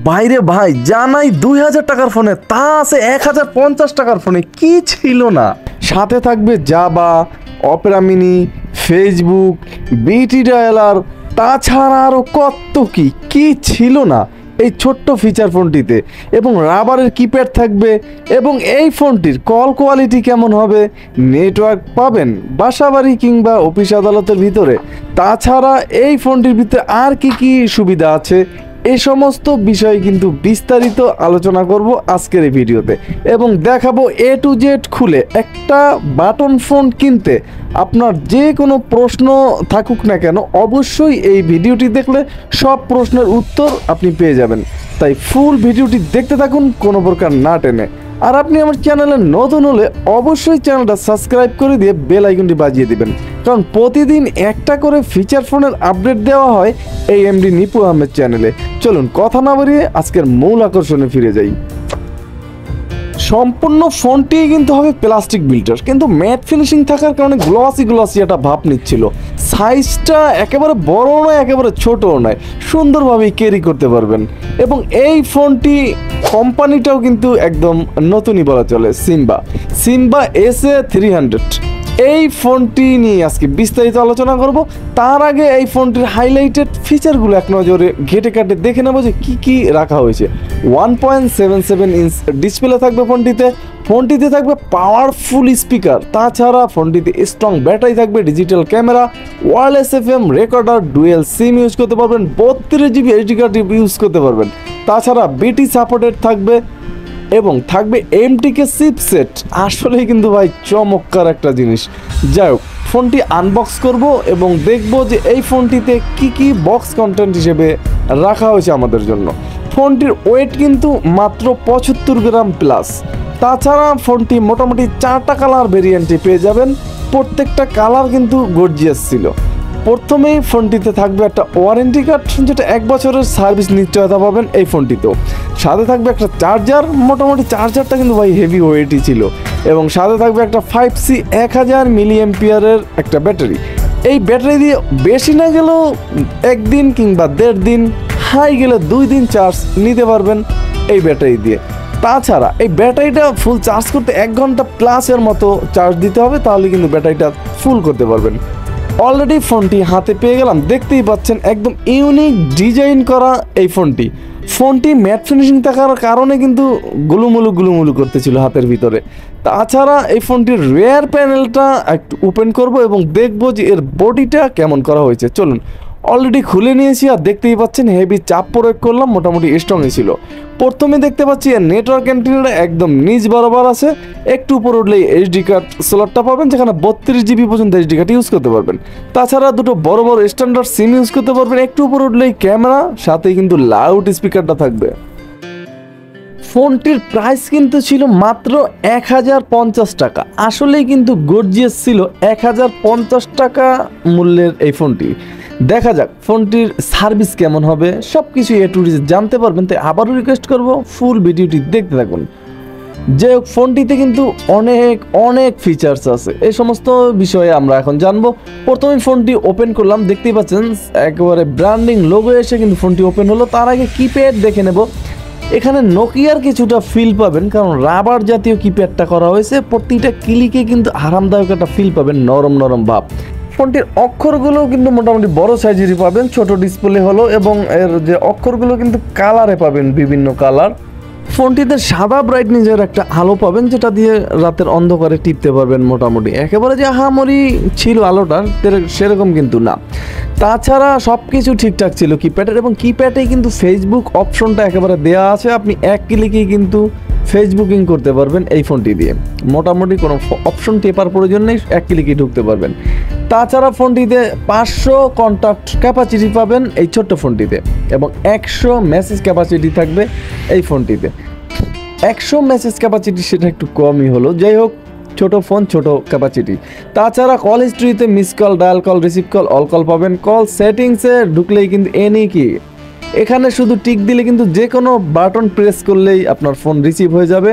বাইরে ভাই জানাই 2000 টাকার ফোনে, তা আছে 1050 টাকার ফোনে, কি ছিল না। সাথে থাকবে জাভা, অপেরা মিনি, ফেসবুক, বিটি ডায়ালার, তাছাড়া আরও কত কি ছিল না এই ছোট্ট ফিচার ফোনটিতে। এবং রাবারের কিপ্যাড থাকবে। এবং এই ফোনটির কল কোয়ালিটি কেমন হবে, নেটওয়ার্ক পাবেন বাসাবাড়ি কিংবা অফিস আদালতের ভিতরে, তাছাড়া এই ফোনটির ভিতরে আর কি সুবিধা আছে, এই সমস্ত বিষয় কিন্তু বিস্তারিত আলোচনা করব আজকের এই ভিডিওতে। এবং দেখাবো A to Z খুলে। একটা বাটন ফোন কিনতে আপনার যে কোনো প্রশ্ন থাকুক না কেন, অবশ্যই এই ভিডিওটি দেখলে সব প্রশ্নের উত্তর আপনি পেয়ে যাবেন। তাই ফুল ভিডিওটি দেখতে থাকুন কোনো প্রকার না টেনে। আর আপনি আমার চ্যানেলে নতুন হলে অবশ্যই চ্যানেলটা সাবস্ক্রাইব করে দিয়ে বেল আইকনটি বাজিয়ে দিবেন, কারণ প্রতিদিন একটা করে ফিচার ফোনের আপডেট দেওয়া হয় এই এমডি নিপু আহমেদ চ্যানেলে। চলুন কথা না বাড়িয়ে আজকের মূল আকর্ষণে ফিরে যাই। সম্পূর্ণ ফোনটি কিন্তু হবে প্লাস্টিক বিল্টার, কিন্তু ম্যাট ফিনিশিং থাকার কারণে গ্লসি একটা ভাব নিচ্ছিল। সাইজটা একেবারে বড়ও নয়, একেবারে ছোটও নয়, সুন্দরভাবে ক্যারি করতে পারবেন। এবং এই ফোনটি কোম্পানিটাও কিন্তু একদম নতুনই বলা চলে, সিম্বা SA300। এই ফোনটি নিয়ে আজকে বিস্তারিত আলোচনা করব। তার আগে এই ফোনটির হাইলাইটেড ফিচারগুলো এক নজরে ঘেটে কাটে দেখে নেব যে কি রাখা হয়েছে। 1.77 ইঞ্চ ডিসপ্লে থাকবে ফোনটিতে থাকবে পাওয়ারফুল স্পিকার, তাছাড়া ফোনটিতে স্ট্রং ব্যাটারি থাকবে, digital camera, wireless FM recorder, dual sim use করতে পারবেন, 32GB SD কার্ড ইউজ করতে পারবেন, তাছাড়া বিটি সাপোর্টেড থাকবে এবং থাকবে MTK চিপসেট। আসলেই কিন্তু ভাই চমৎকার একটা জিনিস। যাই হোক, ফোনটি আনবক্স করব এবং দেখব যে এই ফোনটিতে কি বক্স কন্টেন্ট হিসেবে রাখা হয়েছে আমাদের জন্য। ফোনটির ওয়েট কিন্তু মাত্র 75 গ্রাম প্লাস। তাছাড়া ফোনটি মোটামুটি 4টা কালার ভেরিয়েন্টে পেয়ে যাবেন, প্রত্যেকটা কালার কিন্তু গর্জিয়াস ছিল। প্রথমেই ফোনটিতে থাকবে একটা ওয়ারেন্টি কার্ড, যেটা 1 বছরের সার্ভিস নিশ্চয়তা পাবেন এই ফোনটিতেও। সাথে থাকবে একটা চার্জার, মোটামুটি চার্জারটা কিন্তু ভাই হেভি ওয়েটই ছিল। এবং সাথে থাকবে একটা 5C 1000 mAh একটা ব্যাটারি। এই ব্যাটারি দিয়ে বেশি না গেলেও 1 দিন কিংবা 1.5 দিন, হাই গেলে 2 দিন চার্জ নিতে পারবেন এই ব্যাটারি দিয়ে। তাছাড়া এই ব্যাটারিটা ফুল চার্জ করতে 1 ঘন্টা প্লাসের মতো চার্জ দিতে হবে, তাহলে কিন্তু ব্যাটারিটা ফুল করতে পারবেন। অলরেডি ফোনটি হাতে পেয়ে গেলাম, দেখতেই পাচ্ছেন একদম ইউনিক ডিজাইন করা এই ফোনটি ম্যাট ফিনিশিং থাকার কারণে কিন্তু গুলুমুলু করতেছিল হাতের ভিতরে। তাছাড়া এই ফোনটির রেয়ার প্যানেলটা একটু ওপেন করব এবং দেখব যে এর বডিটা কেমন করা হয়েছে। চলুন, অলরেডি খুলে নিয়েছি আর দেখতেই পাচ্ছেন হেভি চাপ প্রয়োগ করলাম, মোটামুটি স্ট্রংই ছিল। প্রথমে দেখতে পাচ্ছি এর নেটওয়ার্ক অ্যান্টেনাটা একদম নিচ বরাবর আছে। একটু উপর উঠলেই SD কার্ড স্লটটা পাবেন, যেখানে 32GB পর্যন্ত SD কার্ড ইউজ করতে পারবেন। তাছাড়া দুটো বড় স্ট্যান্ডার্ড সিম ইউজ করতে পারবেন। একটু উপর উঠলেই ক্যামেরা, সাথে কিন্তু লাউড স্পিকারটা থাকবে। ফোনটির প্রাইস কিন্তু ছিল মাত্র 1050 টাকা। আসলেই কিন্তু গর্জিয়াস ছিল 1050 টাকা মূল্যের এই ফোনটি। দেখা যাক ফোনটির সার্ভিস কেমন হবে, সব কিছু A to Z জানতে পারবেন। তাই আবারও রিকোয়েস্ট করব ফুল ভিডিওটি দেখতে থাকুন। যাই হোক, ফোনটিতে কিন্তু অনেক ফিচার্স আছে, এই সমস্ত বিষয়ে আমরা এখন জানবো। প্রথমে ফোনটি ওপেন করলাম, দেখতেই পাচ্ছেন একেবারে ব্র্যান্ডিং লোগো এসে কিন্তু ফোনটি ওপেন হলো। তার আগে কিপ্যাড দেখে নেব। এখানে নোকিয়ার কিছুটা ফিল পাবেন, কারণ রাবার জাতীয় কিপ্যাডটা করা হয়েছে। প্রতিটা ক্লিকে কিন্তু আরামদায়ক একটা ফিল পাবেন, নরম ভাব। ফোনটির অক্ষরগুলো কিন্তু মোটামুটি বড় সাইজেরই পাবেন, ছোট ডিসপ্লে হলো। এবং এর যে অক্ষরগুলো কিন্তু কালারে পাবেন, বিভিন্ন কালার। ফোনটিতে সাদা ব্রাইটনেসের একটা আলো পাবেন, যেটা দিয়ে রাতের অন্ধকারে টিপতে পারবেন। মোটামুটি একেবারে যে আহামরি ছিল আলোটা সেরকম কিন্তু না। তাছাড়া সব কিছু ঠিকঠাক ছিল কিপ্যাডের। এবং কিপ্যাডে কিন্তু ফেসবুক অপশনটা একেবারে দেওয়া আছে, আপনি 1 ক্লিকেই কিন্তু ফেসবুকিং করতে পারবেন এই ফোনটি দিয়ে। মোটামুটি কোনো অপশন টেপার প্রয়োজন নেই, 1 ক্লিকেই ঢুকতে পারবেন। তাছাড়া ফোনটিতে 500 কন্ট্যাক্ট ক্যাপাসিটি পাবেন এই ছোট্ট ফোনটিতে, এবং 100 মেসেজ ক্যাপাসিটি থাকবে এই ফোনটিতে। 100 মেসেজ ক্যাপাসিটি সেটা একটু কমই হলো। যাই হোক, ছোট ফোন, ছোট ক্যাপাসিটি। তাছাড়া কল হিস্ট্রিতে miss call, dial call, receive call, all call পাবেন। কল সেটিংসে ঢুকলেই কিন্তু এখানে শুধু টিক দিলে কিন্তু যে কোনো বাটন প্রেস করলেই আপনার ফোন রিসিভ হয়ে যাবে।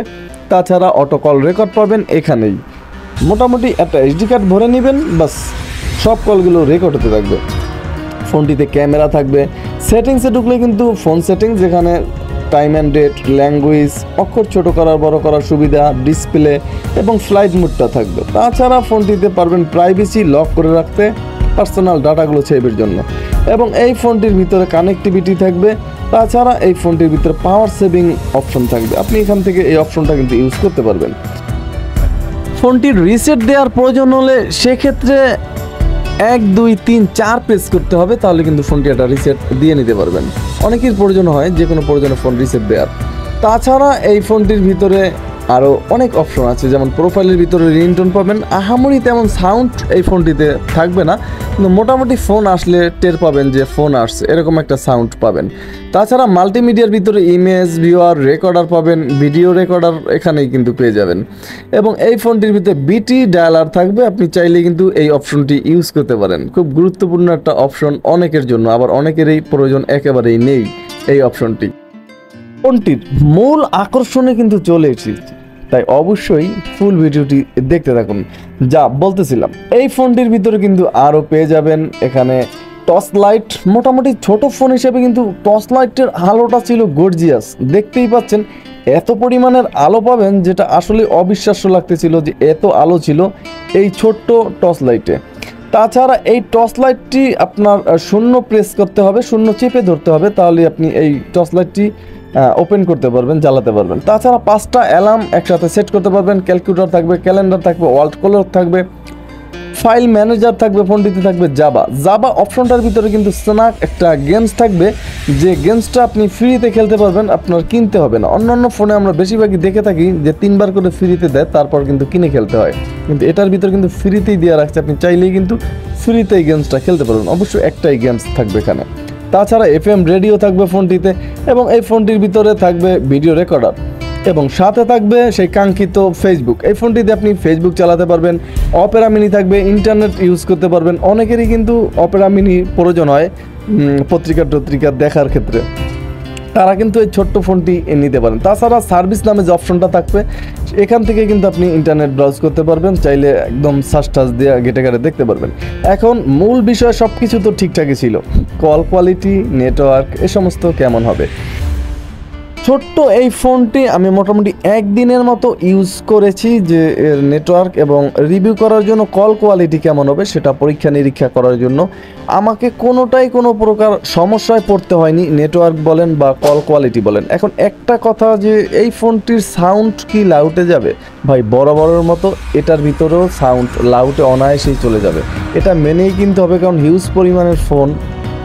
তাছাড়া অটো কল রেকর্ড পাবেন এখানেই। মোটামুটি একটা SD কার্ড ভরে নেবেন, বাস সব কলগুলো রেকর্ড হতে থাকবে। ফোনটিতে ক্যামেরা থাকবে। সেটিংসে ঢুকলে কিন্তু ফোন সেটিংস, যেখানে টাইম অ্যান্ড ডেট, ল্যাঙ্গুয়েজ, অক্ষর ছোট করার বড় করার সুবিধা, ডিসপ্লে এবং ফ্লাইট মোডটা থাকবে। তাছাড়া ফোনটিতে পারবেন প্রাইভেসি লক করে রাখতে, পার্সোনাল ডাটাগুলো সেভের জন্য। এবং এই ফোনটির ভিতরে কানেক্টিভিটি থাকবে। তাছাড়া এই ফোনটির ভিতরে পাওয়ার সেভিং অপশন থাকবে, আপনি এখান থেকে এই অপশনটা কিন্তু ইউজ করতে পারবেন। ফোনটির রিসেট দেওয়ার প্রয়োজন হলে সেক্ষেত্রে 1 2 3 4 প্রেস করতে হবে, তাহলে কিন্তু ফোনটি একটা রিসেট দিয়ে নিতে পারবেন। অনেকের প্রয়োজন হয় যে কোনো প্রয়োজনে ফোন রিসেট দেওয়ার। তাছাড়া এই ফোনটির ভিতরে আরও অনেক অপশন আছে, যেমন প্রোফাইলের ভিতরে রিংটোন পাবেন। আহামরি তেমন সাউন্ড এই ফোনটিতে থাকবে না, কিন্তু মোটামুটি ফোন আসলে টের পাবেন যে ফোন আসছে, এরকম একটা সাউন্ড পাবেন। তাছাড়া মাল্টিমিডিয়ার ভিতরে ইমেজ ভিউয়ার রেকর্ডার পাবেন, ভিডিও রেকর্ডার এখানেই কিন্তু পেয়ে যাবেন। এবং এই ফোনটির ভিতরে বিটি ডায়ালার থাকবে, আপনি চাইলে কিন্তু এই অপশনটি ইউজ করতে পারেন। খুব গুরুত্বপূর্ণ একটা অপশন অনেকের জন্য, আবার অনেকেরই প্রয়োজন একেবারেই নেই এই অপশনটি। ফোনটির মূল আকর্ষণে কিন্তু চলে এসেছে, তাই অবশ্যই ফুল ভিডিওটি দেখতে থাকুন। যা বলতেছিলাম, এই ফোনটির ভিতরে কিন্তু আরও পেয়ে যাবেন এখানে টর্চ লাইট। মোটামুটি ছোট ফোন হিসেবে কিন্তু টর্চ লাইটের আলোটা ছিল গর্জিয়াস, দেখতেই পাচ্ছেন এত পরিমাণের আলো পাবেন, যেটা আসলে অবিশ্বাস্য লাগতেছিল যে এত আলো ছিল এই ছোট্ট টর্চ লাইটে। তাছাড়া এই টর্চ লাইটটি আপনার শূন্য প্রেস করতে হবে, শূন্য চেপে ধরতে হবে, তাহলে আপনি এই টর্চ লাইটটি ওপেন করতে পারবেন, জ্বালাতে পারবেন। তাছাড়া 5টা অ্যালার্ম একসাথে সেট করতে পারবেন, ক্যালকুলেটর থাকবে, ক্যালেন্ডার থাকবে, ওয়ার্ল্ড কলর থাকবে, ফাইল ম্যানেজার থাকবে, ফোনটিতে থাকবে জাবা অপশনটার ভিতরে কিন্তু স্ন্যাক একটা গেমস থাকবে, যে গেমসটা আপনি ফ্রিতে খেলতে পারবেন, আপনার কিনতে হবে না। অন্যান্য ফোনে আমরা বেশিরভাগই দেখে থাকি যে 3বার করে ফ্রিতে দেয়, তারপর কিন্তু কিনে খেলতে হয়, কিন্তু এটার ভিতরে কিন্তু ফ্রিতেই দেওয়া রাখছে, আপনি চাইলেই কিন্তু ফ্রিতেই গেমসটা খেলতে পারবেন। অবশ্যই একটাই গেমস থাকবে এখানে। তাছাড়া FM রেডিও থাকবে ফোনটিতে, এবং এই ফোনটির ভিতরে থাকবে ভিডিও রেকর্ডার, এবং সাথে থাকবে সেই কাঙ্ক্ষিত ফেসবুক। এই ফোনটিতে আপনি ফেসবুক চালাতে পারবেন, অপেরা মিনি থাকবে, ইন্টারনেট ইউজ করতে পারবেন। অনেকেরই কিন্তু অপেরা মিনি প্রয়োজন হয় পত্রিকা দেখার ক্ষেত্রে, তারা কিন্তু এই ছোট্ট ফোনটি নিতে পারেন। তাছাড়া সার্ভিস নামে যে অপশনটা থাকবে, এখান থেকে কিন্তু আপনি ইন্টারনেট ব্রাউজ করতে পারবেন, চাইলে একদম সার্চ টাচ দিয়ে ঘেটে ঘেটে দেখতে পারবেন। এখন মূল বিষয় সব কিছু তো ঠিকঠাকই ছিল, কল কোয়ালিটি, নেটওয়ার্ক এ সমস্ত কেমন হবে। ছোট্ট এই ফোনটি আমি মোটামুটি 1 দিনের মতো ইউজ করেছি, যে এর নেটওয়ার্ক এবং রিভিউ করার জন্য কল কোয়ালিটি কেমন হবে সেটা পরীক্ষা নিরীক্ষা করার জন্য। আমাকে কোনোটাই কোনো প্রকার সমস্যায় পড়তে হয়নি, নেটওয়ার্ক বলেন বা কল কোয়ালিটি বলেন। এখন একটা কথা, যে এই ফোনটির সাউন্ড কি লাউটে যাবে? ভাই বরাবরের মতো এটার ভিতরেও সাউন্ড লাউটে অনায়াসেই চলে যাবে, এটা মেনেই কিনতে হবে, কারণ হিউজ পরিমাণের ফোন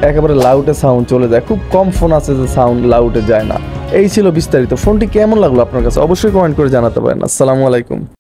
একেবারে লাউটে সাউন্ড চলে যায়, খুব কম ফোন আছে যে সাউন্ড লাউটে যায় না। এই ছিল বিস্তারিত। ফোনটি কেমন লাগলো আপনার কাছে অবশ্যই কমেন্ট করে জানাতে পারেন। আসসালামু আলাইকুম।